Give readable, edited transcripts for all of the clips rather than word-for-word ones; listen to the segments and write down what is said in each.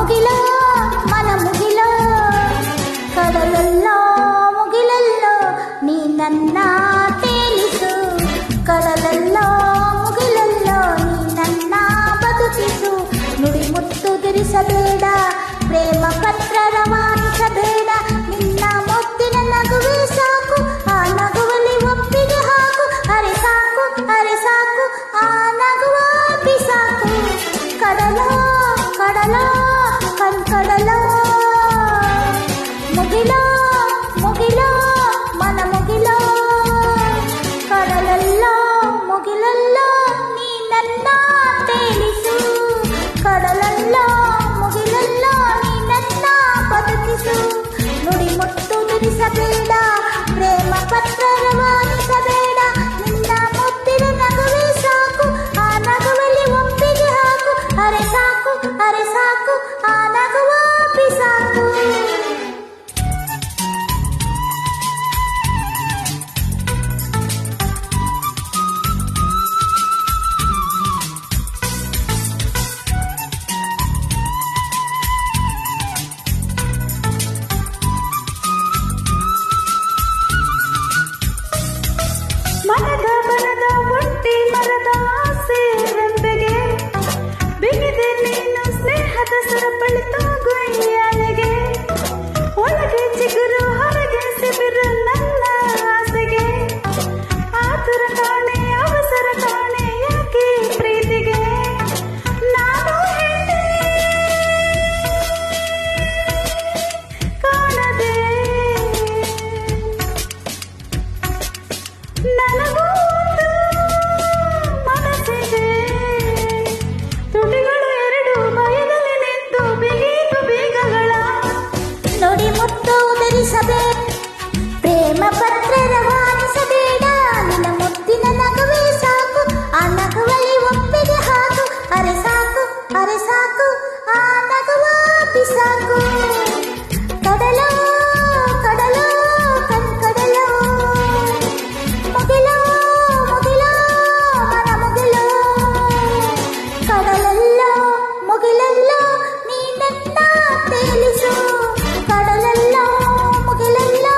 ಮುಗಿಲೋ ಮನ ಮುಗಿಲೋ ಕಡಲಲ್ಲೋ ಮುಗಿಲಲ್ಲೋ ನೀ ನನ್ನ ತೇಲಿಸು ಕಡಲಲ್ಲೋ ಮುಗಿಲಲ್ಲೋ ನೀ ನನ್ನ ಬದುಕಿಸು ನುಡಿ ಮುತ್ತು ಧರಿಸಬೇಡ ಪ್ರೇಮ ಪತ್ರ ರವಾನಿಸಬೇಡ ನಿನ್ನ ಮುತ್ತಿನ ನಗುವೆ ಸಾಕು ಆ ನಗುವಲ್ಲಿ ಒಪ್ಪಿಗೆ ಹಾಕು ಅರೆ ಸಾಕು ಆ ನಗುವ ಬಿಸಾಕು ಕಡಲೋ ಕಡಲೋ ಕಡಲೋ ಮುಗಿಲೋ ಮುಗಿಲೋ ಮನ ಮುಗಿಲೋ ಕಡಲಲ್ಲೋ ಮುಗಿಲಲ್ಲೋ ನೀ ನನ್ನ ತೇಲಿಸು ಕಡಲಲ್ಲೋ ಮುಗಿಲಲ್ಲೋ ನೀ ನನ್ನ ಬದುಕಿಸು ನುಡಿ ಮುತ್ತು ಧರಿಸಬೇಡ ಪ್ರೇಮ ಪತ್ರ ರವಾನಿಸಬೇಡ ನಿನ್ನ ಮುತ್ತಿನ ನಗುವೆ ಸಾಕು ಆ ನಗುವಲ್ಲಿ ಒಪ್ಪಿಗೆ ಹಾಕು ಅರೆ ಸಾಕು ಆ ನಗುವ ಬಿಸಾಕು ಮನದ ಬನದ ಒಂಟಿ ಮರದ ಆಸೆ ರಂಬೆಗೆ ಬಿಗಿದೆ ನೀನು ಸ್ನೇಹದ ಸರಪಳಿತ ಗುಯ್ಯಾಲೆಗೆ ಒಳಗೆ ಚಿಗುರು ಹೊರಗೆ ಸಿಬಿರು ನನ್ನ ಆಸೆಗೆ ಆತುರ ಕಾಣೆ ಅವಸರ ಕಾಣೆ ಯಾಕೆ ಪ್ರೀತಿಗೆ ನಾನು ಹೆಣ್ಣೆ ಕಾಣದೆ ನನಗೂ ಒಂದು ಮನಸ್ಸಿದೆ ತುಟಿಗಳು ಎರಡು ಭಯದಲ್ಲಿ ನಿಂತು ಬಿಗಿದು ಬೀಗಗಳ ನುಡಿ ಮುತ್ತು ಧರಿಸಬೇಡ ಪ್ರೇಮ ಪತ್ರ ರವಾನಿಸಬೇಡ ನಿನ್ನ ಮುತ್ತಿನ ನಗುವೆ ಸಾಕು ಆ ನಗುವಲ್ಲಿ ಒಪ್ಪಿಗೆ ಹಾಕು ಅರೆ ಸಾಕು ಆ ನಗುವ ಬಿಸಾಕು ಕಡಲೋ ಕಡಲೋ ಕಡಲೋ ಮುಗಿಲೋ ಮುಗಿಲೋ ಮನ ಮುಗಿಲೋ ಕಡಲಲ್ಲೋ ಮುಗಿಲಲ್ಲೋ ನೀ ನನ್ನ ತೇಲಿಸು ಕಡಲಲ್ಲೋ ಮುಗಿಲಲ್ಲೋ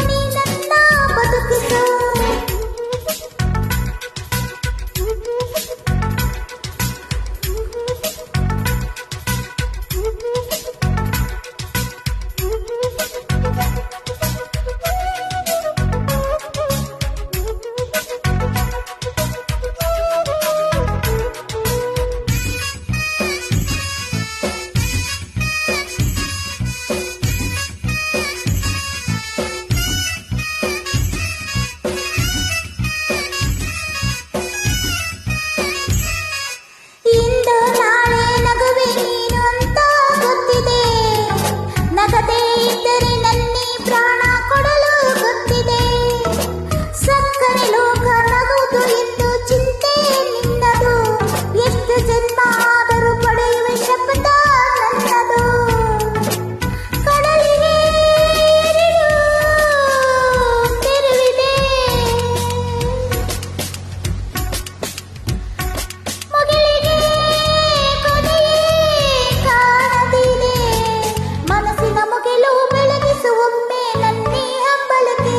ನೀ ನನ್ನ ಬದುಕಿಸು ಇಂದು ನಾಳೆ ನಗುವೆ ನೀನು ಅಂತ ಗೊತ್ತಿದೆ ನಗದೇ ಇದ್ದರೆ ನನ್ನಿ ಪ್ರಾಣ ಕೊಡಲು ಗೊತ್ತಿದೆ ಸಕ್ಕರೆ ಲೋಕ ನಗುವುದು ಎಂದು ಚಿಂತೆ ನಿನ್ನದು ಎಷ್ಟು ಜನ್ಮ ಆದರೂ ಪಡೆಯುವ ಶಬ್ದ ನನ್ನದು ಕಡಲಿಗೆ ತೆರವಿದೆ ಮುಗಿಲಿಗೆ ಕೊನೆಯೇ ಕಾಣದಿದೆ ಮನಸ್ಸಿನ ಮುಗಿಲು ಬೆಳಗಿಸುವೊಮ್ಮೆ ನನ್ನಿ ಹಂಬಲಕ್ಕೆ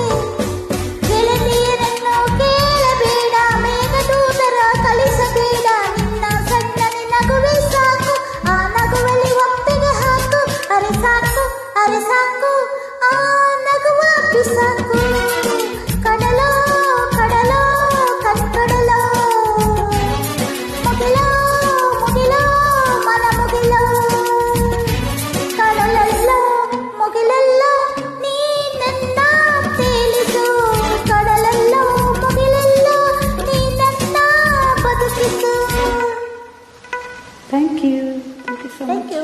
ಗೆಳತಿಯರನ್ನು ಕೇಳಬೇಡ ಮೇಘದೂತರ ಕಳಿಸಬೇಡ ನಿನ್ನ ಸಣ್ಣನೆ ನಗುವೆ ಸಾಕು ಆ ನಗುವಲ್ಲಿ ಒಪ್ಪಿಗೆ ಹಾಕು ಅರೆ ಸಾಕು ಆ ನಗುವ ಬಿಸಾಕು ಕಡಲೋ ಕಡಲೋ ಕಡಲೋ ಮುಗಿಲೋ ಮುಗಿಲೋ ಮನ ಮುಗಿಲೋ ಕಡಲಲ್ಲೋ ಮುಗಿಲಲ್ಲೋ ನೀ ನನ್ನ ತೇಲಿಸು ಕಡಲಲ್ಲೋ ಮುಗಿಲಲ್ಲೋ ನೀ ನನ್ನ ಬದುಕಿಸು thank you so much. Thank you